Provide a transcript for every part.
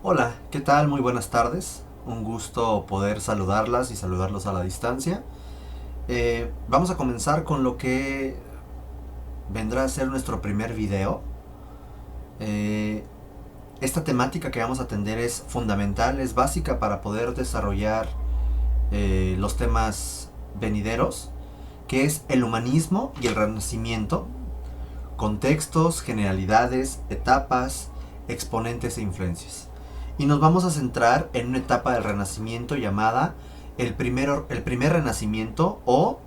Hola, ¿qué tal? Muy buenas tardes. Un gusto poder saludarlas y saludarlos a la distancia. Vamos a comenzar con lo que vendrá a ser nuestro primer video. Eh, esta temática que vamos a atender es fundamental, es básica para poder desarrollar los temas venideros, que es el humanismo y el renacimiento, contextos, generalidades, etapas, exponentes e influencias. Y nos vamos a centrar en una etapa del Renacimiento llamada el primer Renacimiento o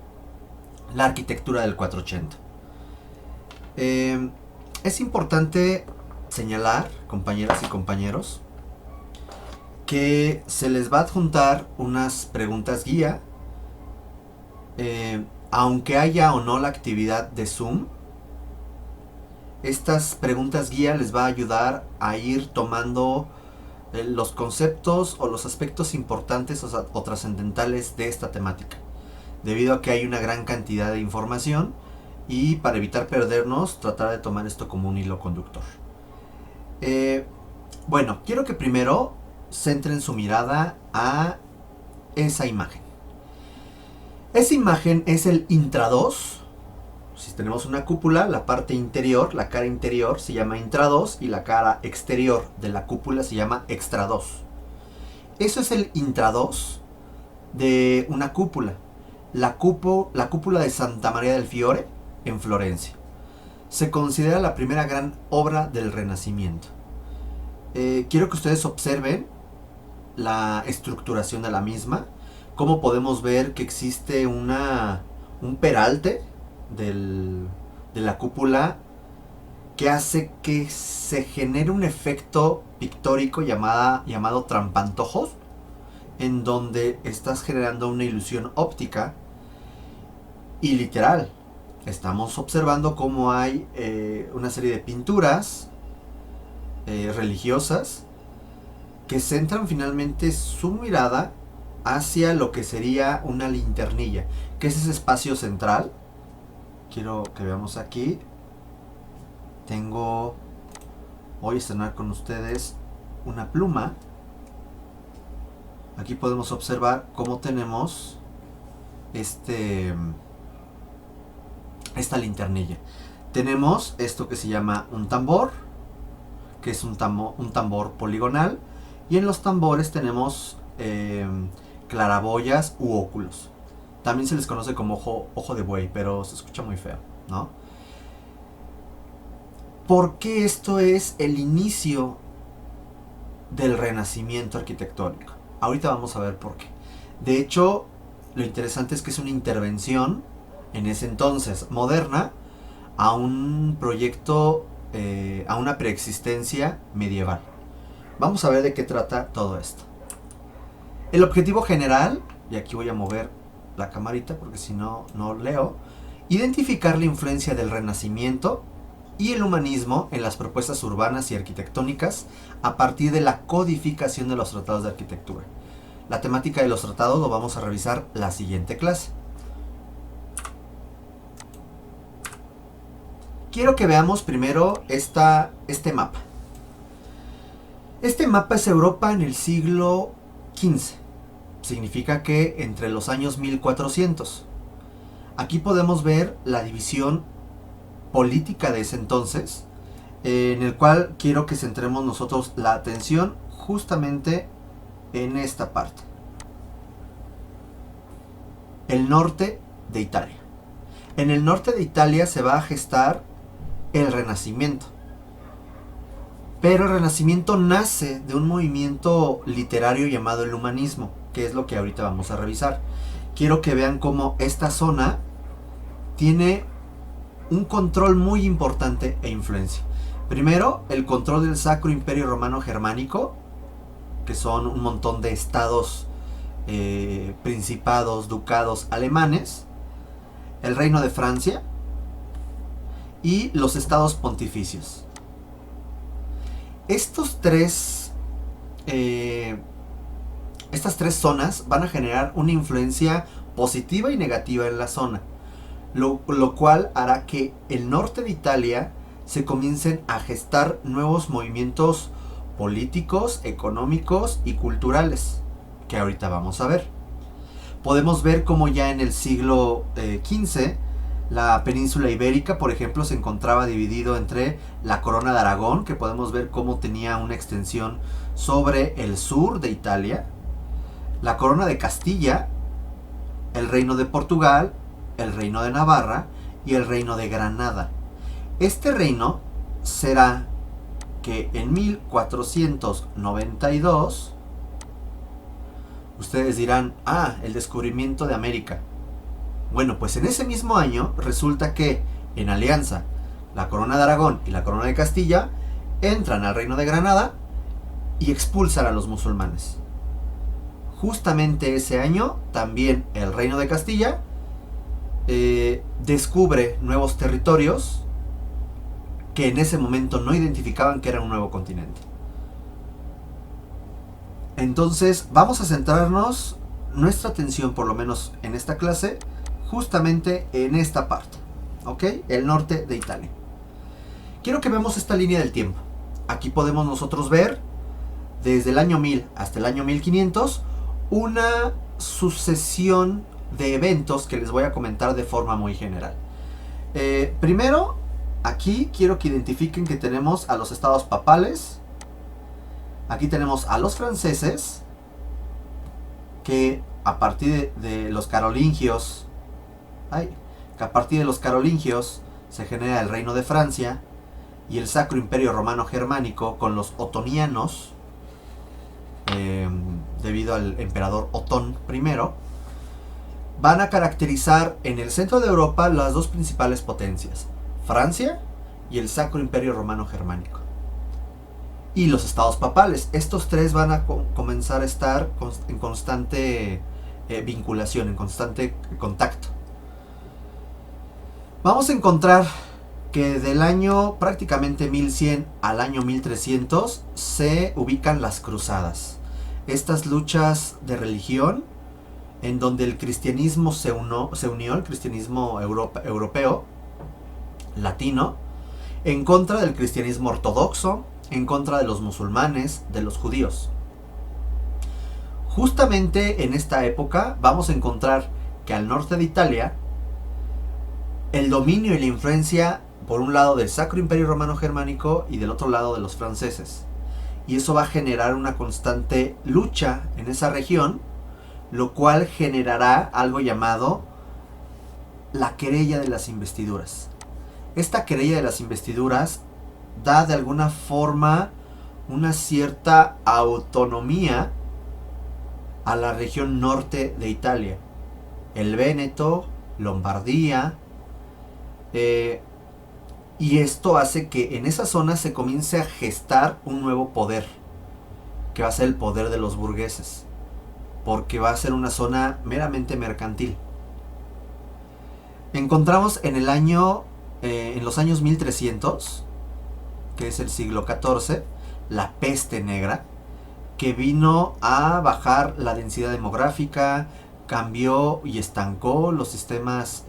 la arquitectura del 480. Eh, es importante señalar, compañeras y compañeros, que se les va a adjuntar unas preguntas guía, aunque haya o no la actividad de Zoom. Estas preguntas guía les va a ayudar a ir tomando los conceptos o los aspectos importantes o trascendentales de esta temática, debido a que hay una gran cantidad de información y para evitar perdernos, tratar de tomar esto como un hilo conductor. Eh, bueno, quiero que primero centren su mirada a esa imagen. Esa imagen es el intrados. Si tenemos una cúpula, la parte interior, la cara interior se llama intrados y la cara exterior de la cúpula se llama extrados. Eso es el intrados de una cúpula. La cúpula de Santa María del Fiore en Florencia. Se considera la primera gran obra del Renacimiento. Quiero que ustedes observen la estructuración de la misma. Cómo podemos ver que existe un peralte de la cúpula que hace que se genere un efecto pictórico llamado trampantojos, en donde estás generando una ilusión óptica y literal. Estamos observando cómo hay una serie de pinturas religiosas que centran finalmente su mirada hacia lo que sería una linternilla, que es ese espacio central. Quiero que veamos aquí. Voy a estrenar con ustedes una pluma. Aquí podemos observar cómo tenemos esta linternilla. Tenemos esto que se llama un tambor, que es un tambor poligonal, y en los tambores tenemos claraboyas u óculos. También se les conoce como ojo de buey, pero se escucha muy feo, ¿no? ¿Por qué esto es el inicio del renacimiento arquitectónico? Ahorita vamos a ver por qué. De hecho, lo interesante es que es una intervención en ese entonces moderna a un proyecto, a una preexistencia medieval. Vamos a ver de qué trata todo esto. El objetivo general, y aquí voy a mover la camarita porque si no, no leo, identificar la influencia del Renacimiento y el humanismo en las propuestas urbanas y arquitectónicas a partir de la codificación de los tratados de arquitectura. La temática de los tratados lo vamos a revisar la siguiente clase. Quiero que veamos primero este mapa. Este mapa es Europa en el siglo XV. Significa que entre los años 1400. Aquí podemos ver la división política de ese entonces, en el cual quiero que centremos nosotros la atención justamente en esta parte. El norte de Italia. En el norte de Italia se va a gestar el Renacimiento. Pero el Renacimiento nace de un movimiento literario llamado el humanismo, que es lo que ahorita vamos a revisar. Quiero que vean cómo esta zona tiene un control muy importante e influencia. Primero, el control del Sacro Imperio Romano Germánico, que son un montón de estados, principados, ducados alemanes, el Reino de Francia y los estados pontificios. Estas tres zonas van a generar una influencia positiva y negativa en la zona, lo cual hará que el norte de Italia se comiencen a gestar nuevos movimientos políticos, económicos y culturales, que ahorita vamos a ver. Podemos ver cómo ya en el siglo XV la península ibérica, por ejemplo, se encontraba dividido entre la corona de Aragón, que podemos ver cómo tenía una extensión sobre el sur de Italia, la corona de Castilla, el reino de Portugal, el reino de Navarra y el reino de Granada. Este reino será que en 1492, ustedes dirán, el descubrimiento de América. Bueno, pues en ese mismo año resulta que en alianza la corona de Aragón y la corona de Castilla entran al reino de Granada y expulsan a los musulmanes. Justamente ese año también el reino de Castilla descubre nuevos territorios que en ese momento no identificaban que era un nuevo continente. Entonces vamos a centrarnos nuestra atención, por lo menos en esta clase, justamente en esta parte, ¿ok? El norte de Italia. Quiero que veamos esta línea del tiempo. Aquí podemos nosotros ver desde el año 1000 hasta el año 1500 una sucesión de eventos que les voy a comentar de forma muy general. Primero, aquí quiero que identifiquen que tenemos a los estados papales. Aquí tenemos a los franceses, que a partir de los carolingios, se genera el reino de Francia y el Sacro Imperio Romano Germánico con los otonianos, debido al emperador Otón I. Van a caracterizar en el centro de Europa las dos principales potencias, Francia y el Sacro Imperio Romano Germánico. Y los estados papales. Estos tres van a comenzar a estar en constante vinculación, en constante contacto. Vamos a encontrar que del año prácticamente 1100 al año 1300 se ubican las cruzadas. Estas luchas de religión en donde el cristianismo se unió, el cristianismo europeo, latino, en contra del cristianismo ortodoxo, en contra de los musulmanes, de los judíos. Justamente en esta época vamos a encontrar que al norte de Italia el dominio y la influencia, por un lado del Sacro Imperio Romano Germánico y del otro lado de los franceses, y eso va a generar una constante lucha en esa región, lo cual generará algo llamado la querella de las investiduras. Esta querella de las investiduras da de alguna forma una cierta autonomía a la región norte de Italia, el Véneto, Lombardía, y esto hace que en esa zona se comience a gestar un nuevo poder, que va a ser el poder de los burgueses, porque va a ser una zona meramente mercantil. Encontramos en los años 1300, que es el siglo XIV, la peste negra, que vino a bajar la densidad demográfica, cambió y estancó los sistemas,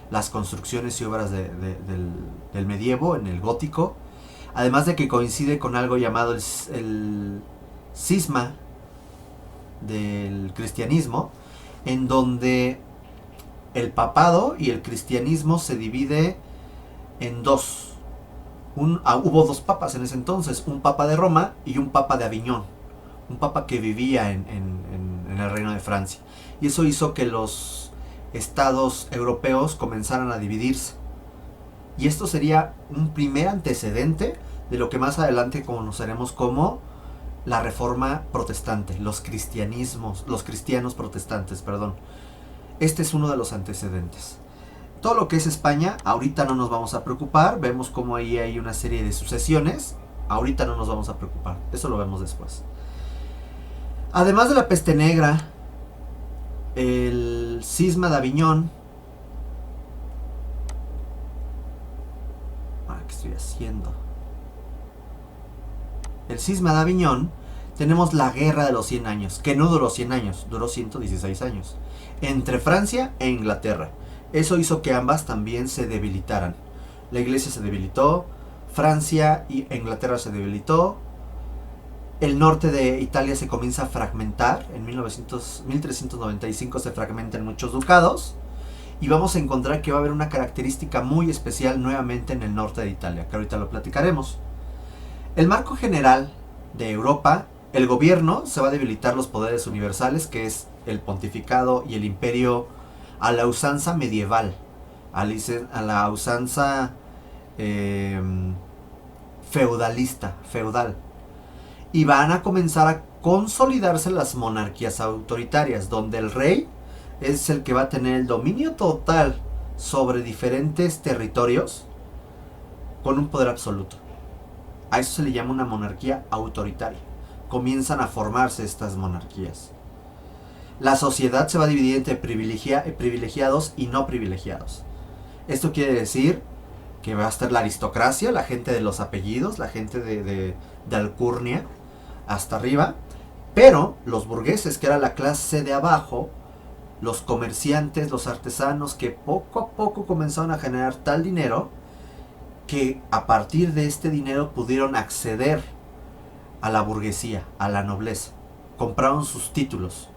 las construcciones y obras del medievo, en el gótico, además de que coincide con algo llamado el cisma del cristianismo, en donde el papado y el cristianismo se divide en dos. Hubo dos papas en ese entonces, un papa de Roma y un papa de Aviñón, un papa que vivía en el reino de Francia, y eso hizo que los estados europeos comenzaran a dividirse, y esto sería un primer antecedente de lo que más adelante conoceremos como la reforma protestante, los cristianos protestantes, perdón. Este es uno de los antecedentes. Todo lo que es España, ahorita no nos vamos a preocupar. Vemos como ahí hay una serie de sucesiones. Ahorita no nos vamos a preocupar. Eso lo vemos después. Además de la peste negra, el cisma de Aviñón. ¿Qué estoy haciendo? El cisma de Aviñón, tenemos la guerra de los 100 años, que no duró 100 años, duró 116 años, entre Francia e Inglaterra. Eso hizo que ambas también se debilitaran. La iglesia se debilitó, Francia e Inglaterra se debilitó, El norte de Italia se comienza a fragmentar, en 1395 se fragmentan muchos ducados, y vamos a encontrar que va a haber una característica muy especial nuevamente en el norte de Italia, que ahorita lo platicaremos. El marco general de Europa, el gobierno se va a debilitar los poderes universales, que es el pontificado y el imperio a la usanza medieval, a la usanza feudal. Y van a comenzar a consolidarse las monarquías autoritarias, donde el rey es el que va a tener el dominio total sobre diferentes territorios con un poder absoluto. A eso se le llama una monarquía autoritaria. Comienzan a formarse estas monarquías. La sociedad se va a dividir entre privilegiados y no privilegiados. Esto quiere decir que va a estar la aristocracia, la gente de los apellidos, la gente de alcurnia, hasta arriba, pero los burgueses, que era la clase de abajo, los comerciantes, los artesanos, que poco a poco comenzaron a generar tal dinero que a partir de este dinero pudieron acceder a la burguesía, a la nobleza. Compraron sus títulos.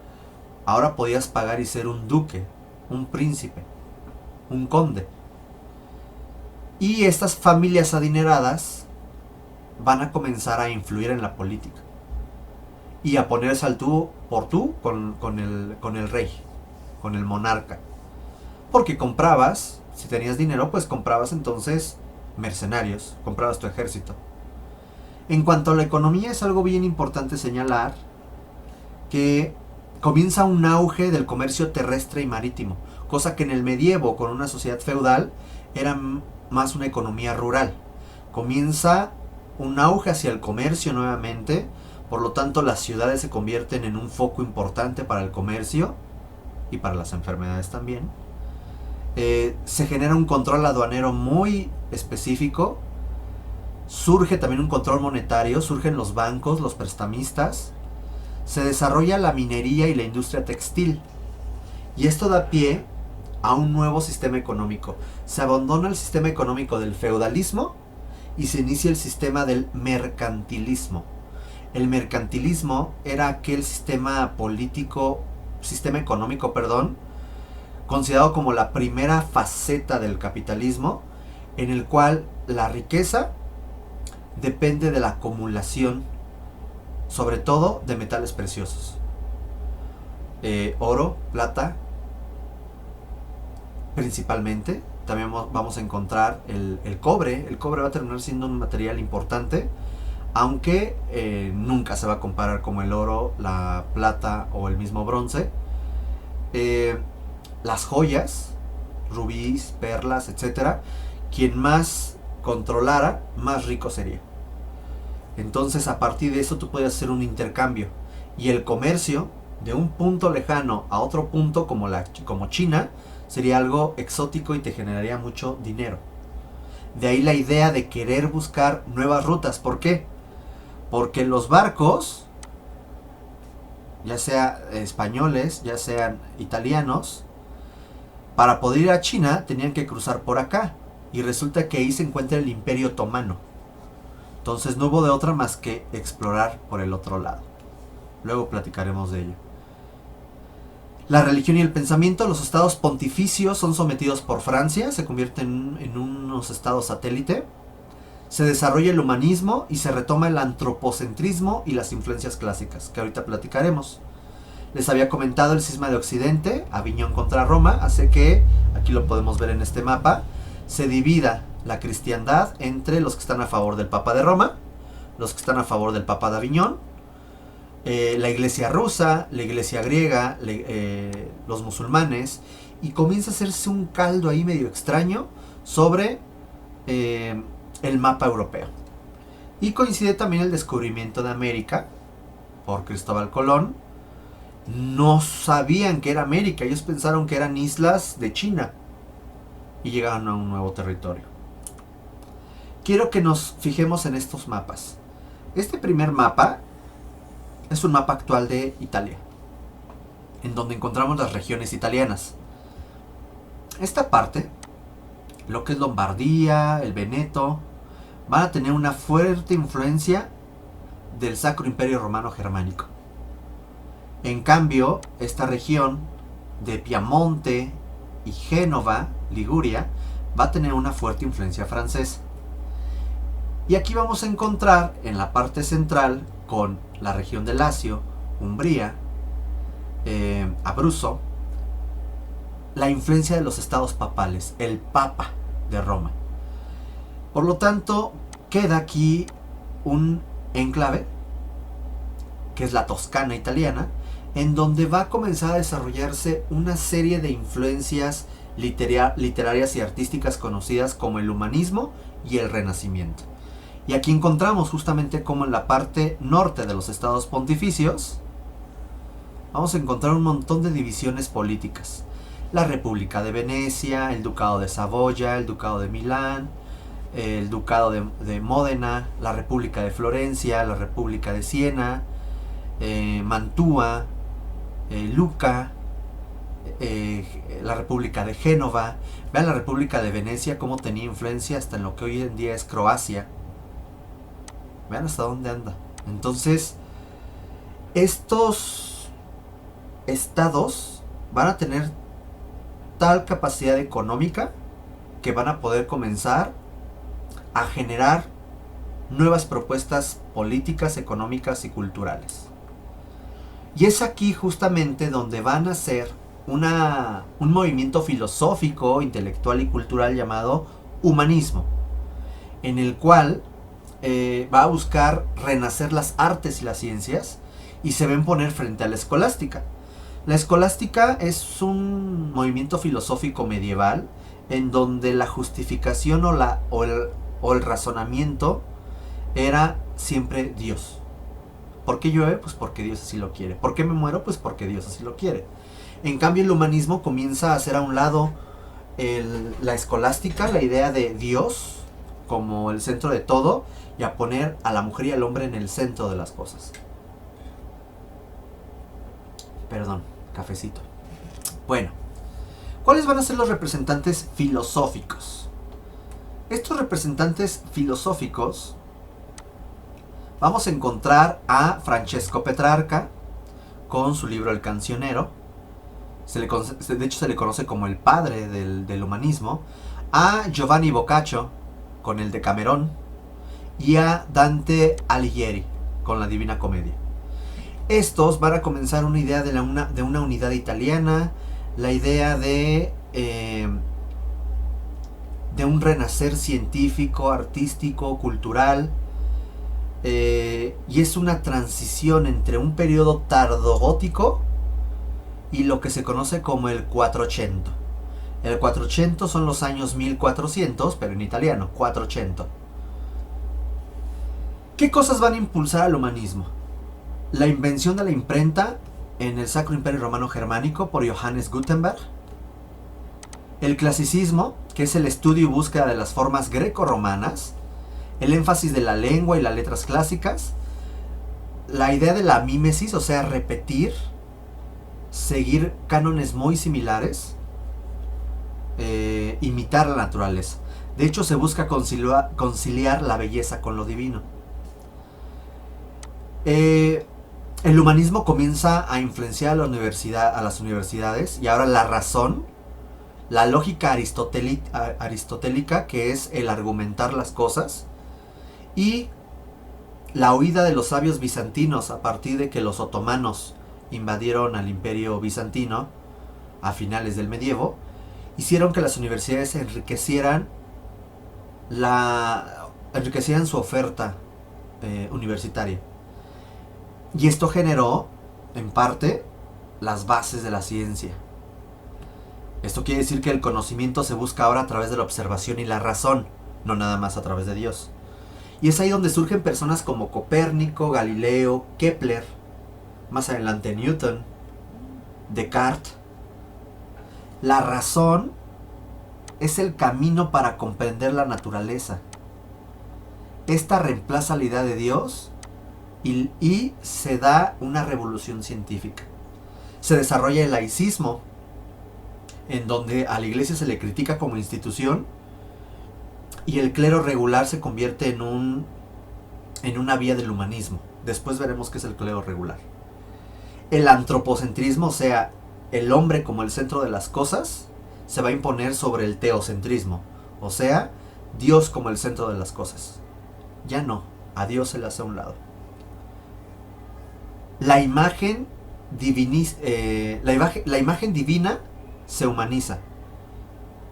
Ahora podías pagar y ser un duque, un príncipe, un conde. Y estas familias adineradas van a comenzar a influir en la política y a ponerse al tú por tú con el rey, con el monarca. Porque comprabas, si tenías dinero, pues comprabas entonces mercenarios, comprabas tu ejército. En cuanto a la economía, es algo bien importante señalar que comienza un auge del comercio terrestre y marítimo, cosa que en el medievo, con una sociedad feudal, era más una economía rural. Comienza un auge hacia el comercio nuevamente, por lo tanto las ciudades se convierten en un foco importante para el comercio y para las enfermedades también. Se genera un control aduanero muy específico, surge también un control monetario, surgen los bancos, los prestamistas, se desarrolla la minería y la industria textil, y esto da pie a un nuevo sistema económico. Se abandona el sistema económico del feudalismo y se inicia el sistema del mercantilismo. El mercantilismo era aquel sistema económico, considerado como la primera faceta del capitalismo, en el cual la riqueza depende de la acumulación, sobre todo de metales preciosos. Oro, plata, principalmente. También vamos a encontrar el cobre. El cobre va a terminar siendo un material importante, aunque nunca se va a comparar como el oro, la plata o el mismo bronce. Las joyas, rubíes, perlas, etcétera, quien más controlara, más rico sería. Entonces, a partir de eso tú puedes hacer un intercambio, y el comercio de un punto lejano a otro punto como China sería algo exótico y te generaría mucho dinero. De ahí la idea de querer buscar nuevas rutas. ¿Por qué? Porque los barcos, ya sea españoles, ya sean italianos, para poder ir a China tenían que cruzar por acá, y resulta que ahí se encuentra el Imperio Otomano. Entonces no hubo de otra más que explorar por el otro lado. Luego platicaremos de ello. La religión y el pensamiento. Los estados pontificios son sometidos por Francia, se convierten en unos estados satélite. Se desarrolla el humanismo y se retoma el antropocentrismo y las influencias clásicas, que ahorita platicaremos. Les había comentado el cisma de Occidente, Aviñón contra Roma, hace que, aquí lo podemos ver en este mapa, se divida la cristiandad entre los que están a favor del Papa de Roma, los que están a favor del Papa de Aviñón, la iglesia rusa, la iglesia griega, los musulmanes, y comienza a hacerse un caldo ahí medio extraño sobre el mapa europeo. Y coincide también el descubrimiento de América por Cristóbal Colón. No sabían que era América, ellos pensaron que eran islas de China y llegaron a un nuevo territorio. Quiero que nos fijemos en estos mapas. Este primer mapa es un mapa actual de Italia, en donde encontramos las regiones italianas. Esta parte, lo que es Lombardía, el Veneto, van a tener una fuerte influencia del Sacro Imperio Romano Germánico. En cambio, esta región de Piamonte y Génova, Liguria, va a tener una fuerte influencia francesa. Y aquí vamos a encontrar en la parte central, con la región de Lacio, Umbría, Abruzzo, la influencia de los estados papales, el Papa de Roma. Por lo tanto, queda aquí un enclave, que es la Toscana italiana, en donde va a comenzar a desarrollarse una serie de influencias literarias y artísticas conocidas como el humanismo y el renacimiento. Y aquí encontramos justamente como en la parte norte de los estados pontificios vamos a encontrar un montón de divisiones políticas. La República de Venecia, el Ducado de Saboya, el Ducado de Milán, el Ducado de Módena, la República de Florencia, la República de Siena, Mantua, Lucca, la República de Génova. Vean la República de Venecia cómo tenía influencia hasta en lo que hoy en día es Croacia. Vean hasta dónde anda. Entonces, estos estados van a tener tal capacidad económica que van a poder comenzar a generar nuevas propuestas políticas, económicas y culturales. Y es aquí justamente donde van a ser un movimiento filosófico, intelectual y cultural llamado humanismo, en el cual va a buscar renacer las artes y las ciencias y se ven poner frente a la escolástica. La escolástica es un movimiento filosófico medieval en donde la justificación o el razonamiento era siempre Dios. ¿Por qué llueve? Pues porque Dios así lo quiere. ¿Por qué me muero? Pues porque Dios así lo quiere. En cambio, el humanismo comienza a hacer a un lado la escolástica, la idea de Dios como el centro de todo, y a poner a la mujer y al hombre en el centro de las cosas. Perdón, cafecito. Bueno, ¿cuáles van a ser los representantes filosóficos? Estos representantes filosóficos vamos a encontrar a Francesco Petrarca con su libro El Cancionero. De hecho se le conoce como el padre del humanismo. A Giovanni Boccaccio con el Decamerón. Y a Dante Alighieri con la Divina Comedia. Estos van a comenzar una idea de una unidad italiana, la idea de un renacer científico, artístico, cultural. Y es una transición entre un periodo tardogótico y lo que se conoce como el Quattrocento. El Quattrocento son los años 1400, pero en italiano, Quattrocento. ¿Qué cosas van a impulsar al humanismo? La invención de la imprenta en el Sacro Imperio Romano Germánico por Johannes Gutenberg. El clasicismo, que es el estudio y búsqueda de las formas greco-romanas. El énfasis de la lengua y las letras clásicas. La idea de la mímesis, o sea, repetir, seguir cánones muy similares. Imitar la naturaleza. De hecho, se busca conciliar la belleza con lo divino. El humanismo comienza a influenciar a las universidades, y ahora la razón, la lógica aristotélica, que es el argumentar las cosas, y la huida de los sabios bizantinos a partir de que los otomanos invadieron al imperio bizantino a finales del medievo, hicieron que las universidades enriquecieran su oferta universitaria. Y esto generó, en parte, las bases de la ciencia. Esto quiere decir que el conocimiento se busca ahora a través de la observación y la razón, no nada más a través de Dios. Y es ahí donde surgen personas como Copérnico, Galileo, Kepler, más adelante Newton, Descartes. La razón es el camino para comprender la naturaleza. Esta reemplaza la idea de Dios y se da una revolución científica. Se desarrolla el laicismo, en donde a la iglesia se le critica como institución y el clero regular se convierte en una vía del humanismo, Después veremos qué es el clero regular. El antropocentrismo, o sea, el hombre como el centro de las cosas, se va a imponer sobre el teocentrismo, o sea, Dios como el centro de las cosas. Ya no, a Dios se le hace a un lado. La imagen divina se humaniza.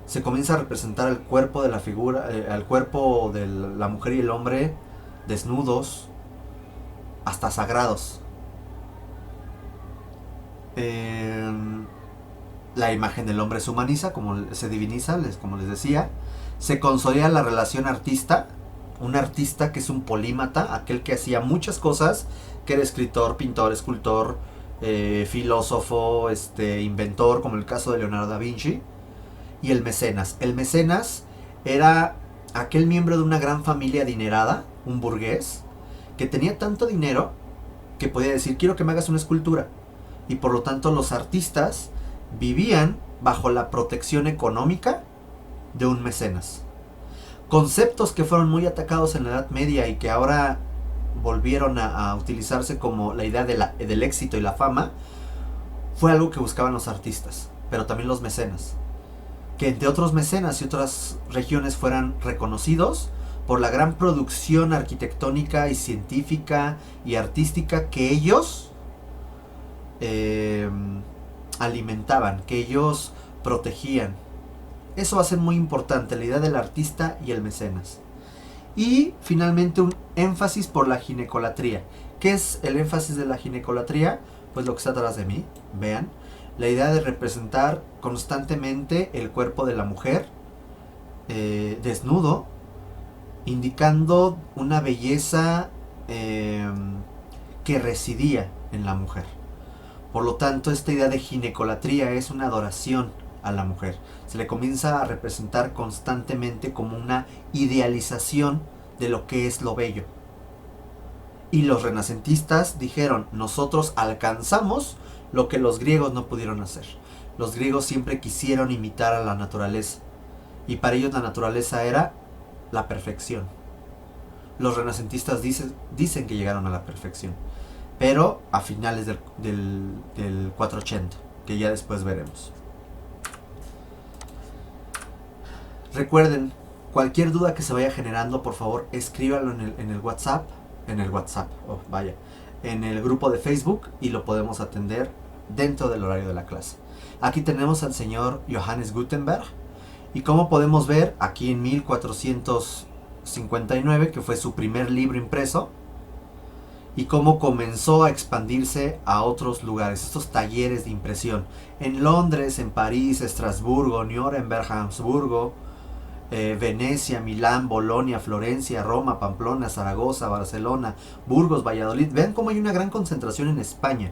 Se comienza a representar el cuerpo de la figura, el cuerpo de la mujer y el hombre desnudos, hasta sagrados. La imagen del hombre se humaniza, se diviniza, como les decía. Se consolida la relación artista. Un artista que es un polímata, aquel que hacía muchas cosas, que era escritor, pintor, escultor, filósofo, inventor, como el caso de Leonardo da Vinci. Y el mecenas. El mecenas era aquel miembro de una gran familia adinerada, un burgués, que tenía tanto dinero que podía decir, quiero que me hagas una escultura. Y por lo tanto los artistas vivían bajo la protección económica de un mecenas. Conceptos que fueron muy atacados en la Edad Media y que ahora volvieron a utilizarse como la idea del éxito y la fama, fue algo que buscaban los artistas, pero también los mecenas. Que entre otros mecenas y otras regiones fueran reconocidos por la gran producción arquitectónica y científica y artística que ellos alimentaban, que ellos protegían. Eso va a ser muy importante, la idea del artista y el mecenas. Y finalmente un énfasis por la ginecolatría. ¿Qué es el énfasis de la ginecolatría? Pues lo que está atrás de mí, vean. La idea de representar constantemente el cuerpo de la mujer desnudo, indicando una belleza que residía en la mujer. Por lo tanto, esta idea de ginecolatría es una adoración a la mujer. Se le comienza a representar constantemente como una idealización de lo que es lo bello. Y los renacentistas dijeron, nosotros alcanzamos lo que los griegos no pudieron hacer. Los griegos siempre quisieron imitar a la naturaleza. Y para ellos la naturaleza era la perfección. Los renacentistas dicen que llegaron a la perfección. Pero a finales del 480, que ya después veremos. Recuerden, cualquier duda que se vaya generando, por favor, escríbalo en el WhatsApp. En el grupo de Facebook y lo podemos atender dentro del horario de la clase. Aquí tenemos al señor Johannes Gutenberg. Y como podemos ver, aquí en 1459, que fue su primer libro impreso, y cómo comenzó a expandirse a otros lugares, estos talleres de impresión. En Londres, en París, Estrasburgo, Nuremberg, Habsburgo, Venecia, Milán, Bolonia, Florencia, Roma, Pamplona, Zaragoza, Barcelona, Burgos, Valladolid. Vean cómo hay una gran concentración en España,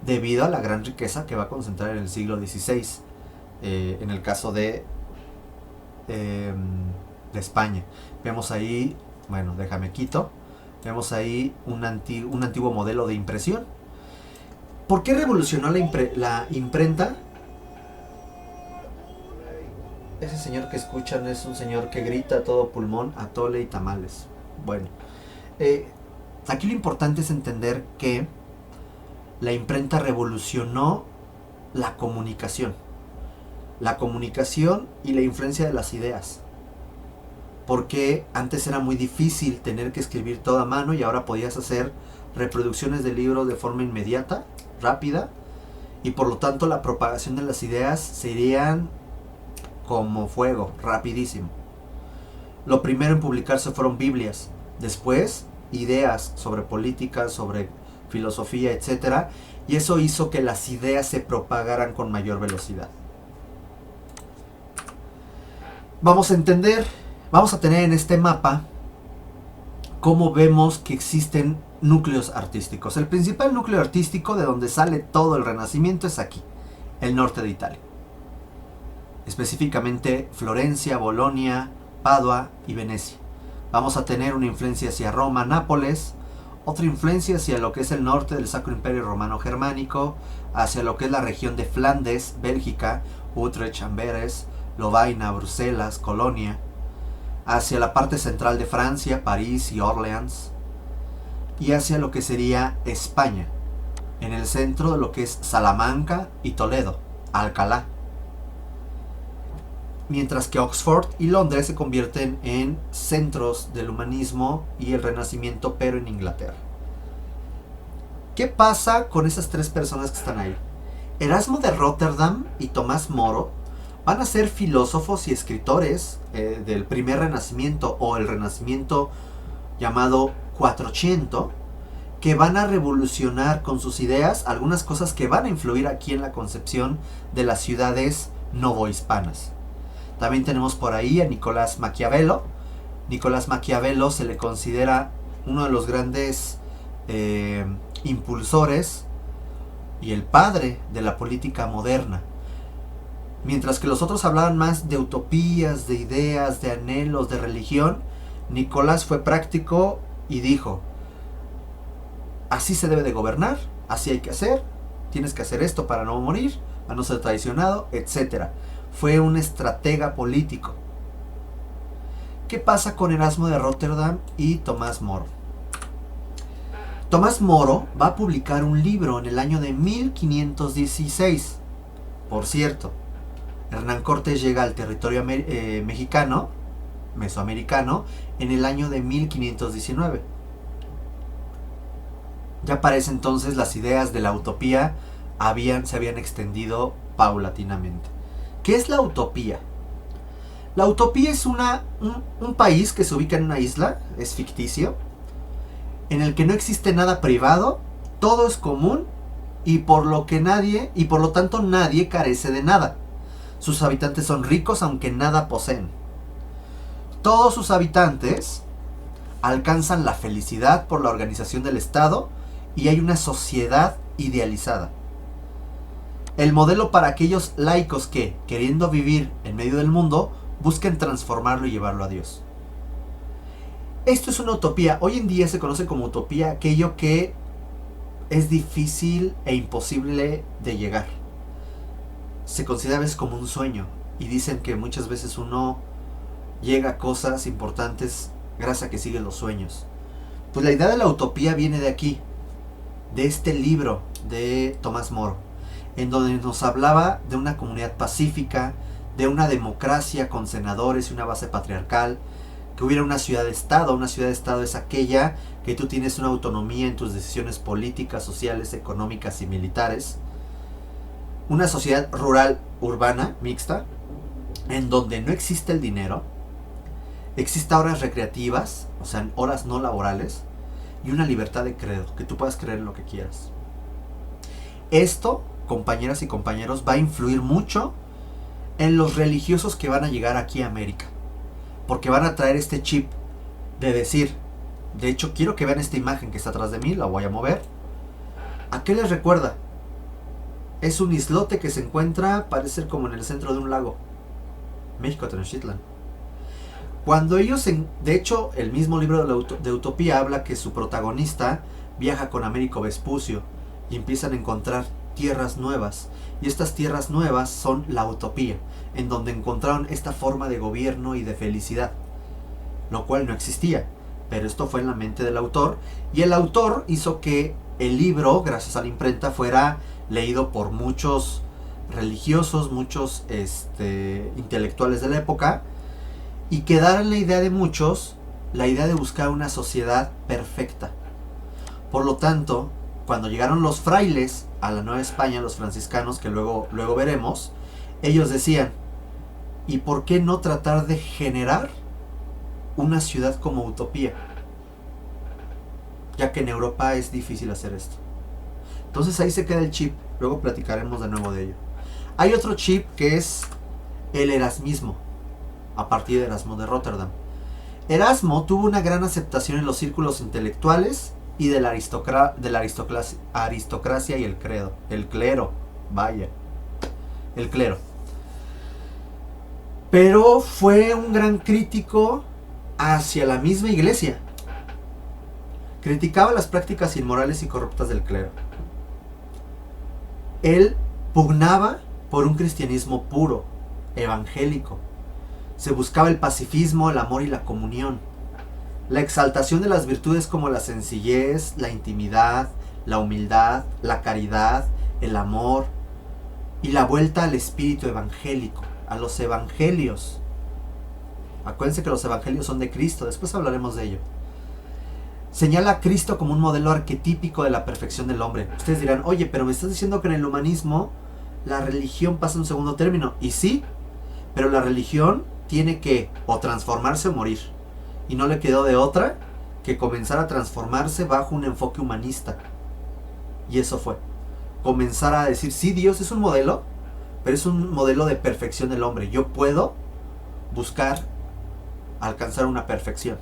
debido a la gran riqueza que va a concentrar en el siglo XVI, en el caso de España. Vemos ahí, bueno, déjame quito. Vemos ahí un antiguo modelo de impresión. ¿Por qué revolucionó la imprenta? Ese señor que escuchan es un señor que grita a todo pulmón, atole y tamales. Bueno, aquí lo importante es entender que la imprenta revolucionó la comunicación. La comunicación y la influencia de las ideas. Porque antes era muy difícil tener que escribir todo a mano y ahora podías hacer reproducciones de libros de forma inmediata, rápida, y por lo tanto la propagación de las ideas serían como fuego, rapidísimo. Lo primero en publicarse fueron Biblias, después ideas sobre política, sobre filosofía, etc. Y eso hizo que las ideas se propagaran con mayor velocidad. Vamos a tener en este mapa cómo vemos que existen núcleos artísticos. El principal núcleo artístico de donde sale todo el Renacimiento es aquí, el norte de Italia. Específicamente Florencia, Bolonia, Padua y Venecia. Vamos a tener una influencia hacia Roma, Nápoles, otra influencia hacia lo que es el norte del Sacro Imperio Romano Germánico, hacia lo que es la región de Flandes, Bélgica, Utrecht, Amberes, Lovaina, Bruselas, Colonia, hacia la parte central de Francia, París y Orleans, y hacia lo que sería España, en el centro de lo que es Salamanca y Toledo, Alcalá. Mientras que Oxford y Londres se convierten en centros del humanismo y el Renacimiento, pero en Inglaterra. ¿Qué pasa con esas tres personas que están ahí? Erasmo de Rotterdam y Tomás Moro van a ser filósofos y escritores del primer Renacimiento, o el Renacimiento llamado 400, que van a revolucionar con sus ideas algunas cosas que van a influir aquí en la concepción de las ciudades novohispanas. También tenemos por ahí a Nicolás Maquiavelo. Nicolás Maquiavelo se le considera uno de los grandes impulsores y el padre de la política moderna. Mientras que los otros hablaban más de utopías, de ideas, de anhelos, de religión, Nicolás fue práctico y dijo: así se debe de gobernar, así hay que hacer, tienes que hacer esto para no morir, para no ser traicionado, etc. Fue un estratega político. ¿Qué pasa con Erasmo de Rotterdam y Tomás Moro? Tomás Moro va a publicar un libro en el año de 1516. Por cierto, Hernán Cortés llega al territorio mexicano, mesoamericano, en el año de 1519. Ya para ese entonces las ideas de la utopía se habían extendido paulatinamente. ¿Qué es la utopía? La utopía es un país que se ubica en una isla, es ficticio, en el que no existe nada privado, todo es común y por lo tanto nadie carece de nada. Sus habitantes son ricos aunque nada poseen. Todos sus habitantes alcanzan la felicidad por la organización del Estado y hay una sociedad idealizada. El modelo para aquellos laicos que, queriendo vivir en medio del mundo, busquen transformarlo y llevarlo a Dios. Esto es una utopía. Hoy en día se conoce como utopía aquello que es difícil e imposible de llegar. Se considera a veces como un sueño y dicen que muchas veces uno llega a cosas importantes gracias a que sigue los sueños. Pues la idea de la utopía viene de aquí, de este libro de Tomás Moro, en donde nos hablaba de una comunidad pacífica, de una democracia con senadores y una base patriarcal, que hubiera una ciudad-estado. Una ciudad-estado es aquella que tú tienes una autonomía en tus decisiones políticas, sociales, económicas y militares. Una sociedad rural, urbana, mixta, en donde no existe el dinero, existen horas recreativas, o sea, horas no laborales, y una libertad de credo, que tú puedas creer en lo que quieras. Esto, compañeras y compañeros, va a influir mucho en los religiosos que van a llegar aquí a América, porque van a traer este chip de decir, de hecho quiero que vean esta imagen que está atrás de mí, la voy a mover. ¿A qué les recuerda? Es un islote que se encuentra, parece ser como en el centro de un lago, México Tenochtitlan. Cuando ellos, de hecho, el mismo libro de Utopía habla que su protagonista viaja con Américo Vespucio y empiezan a encontrar tierras nuevas. Y estas tierras nuevas son la utopía, en donde encontraron esta forma de gobierno y de felicidad, lo cual no existía. Pero esto fue en la mente del autor, y el autor hizo que el libro, gracias a la imprenta, fuera leído por muchos religiosos, muchos intelectuales de la época, y quedara en la idea de muchos la idea de buscar una sociedad perfecta. Por lo tanto, cuando llegaron los frailes a la Nueva España, los franciscanos, que luego veremos, ellos decían, ¿y por qué no tratar de generar una ciudad como utopía? Ya que en Europa es difícil hacer esto. Entonces ahí se queda el chip, luego platicaremos de nuevo de ello. Hay otro chip que es el erasmismo, a partir de Erasmo de Rotterdam. Erasmo tuvo una gran aceptación en los círculos intelectuales y de la aristocracia y el clero. Pero fue un gran crítico hacia la misma iglesia. Criticaba las prácticas inmorales y corruptas del clero. Él pugnaba por un cristianismo puro, evangélico. Se buscaba el pacifismo, el amor y la comunión. La exaltación de las virtudes como la sencillez, la intimidad, la humildad, la caridad, el amor y la vuelta al espíritu evangélico, a los evangelios. Acuérdense que los evangelios son de Cristo, después hablaremos de ello. Señala a Cristo como un modelo arquetípico de la perfección del hombre. Ustedes dirán, oye, pero me estás diciendo que en el humanismo la religión pasa a un segundo término. Y sí, pero la religión tiene que o transformarse o morir. Y no le quedó de otra que comenzar a transformarse bajo un enfoque humanista. Y eso fue. Comenzar a decir, sí, Dios es un modelo, pero es un modelo de perfección del hombre. Yo puedo buscar alcanzar una perfección.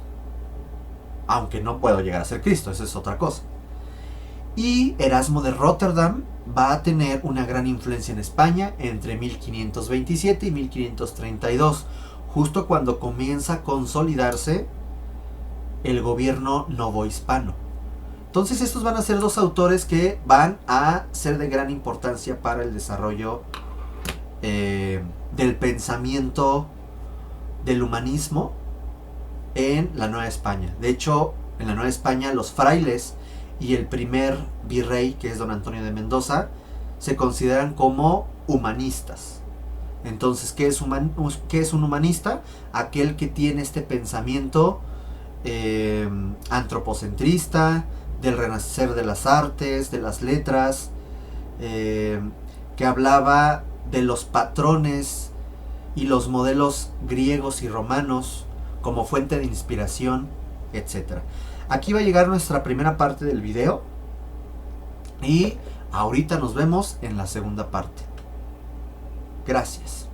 Aunque no puedo llegar a ser Cristo, esa es otra cosa. Y Erasmo de Rotterdam va a tener una gran influencia en España entre 1527 y 1532, justo cuando comienza a consolidarse el gobierno novohispano. Entonces estos van a ser dos autores que van a ser de gran importancia para el desarrollo del pensamiento del humanismo en la Nueva España. De hecho, en la Nueva España los frailes y el primer virrey, que es don Antonio de Mendoza, se consideran como humanistas. Entonces, ¿qué es un humanista? Aquel que tiene este pensamiento antropocentrista, del renacer de las artes, de las letras, que hablaba de los patrones y los modelos griegos y romanos como fuente de inspiración, etc. Aquí va a llegar nuestra primera parte del video y ahorita nos vemos en la segunda parte. Gracias.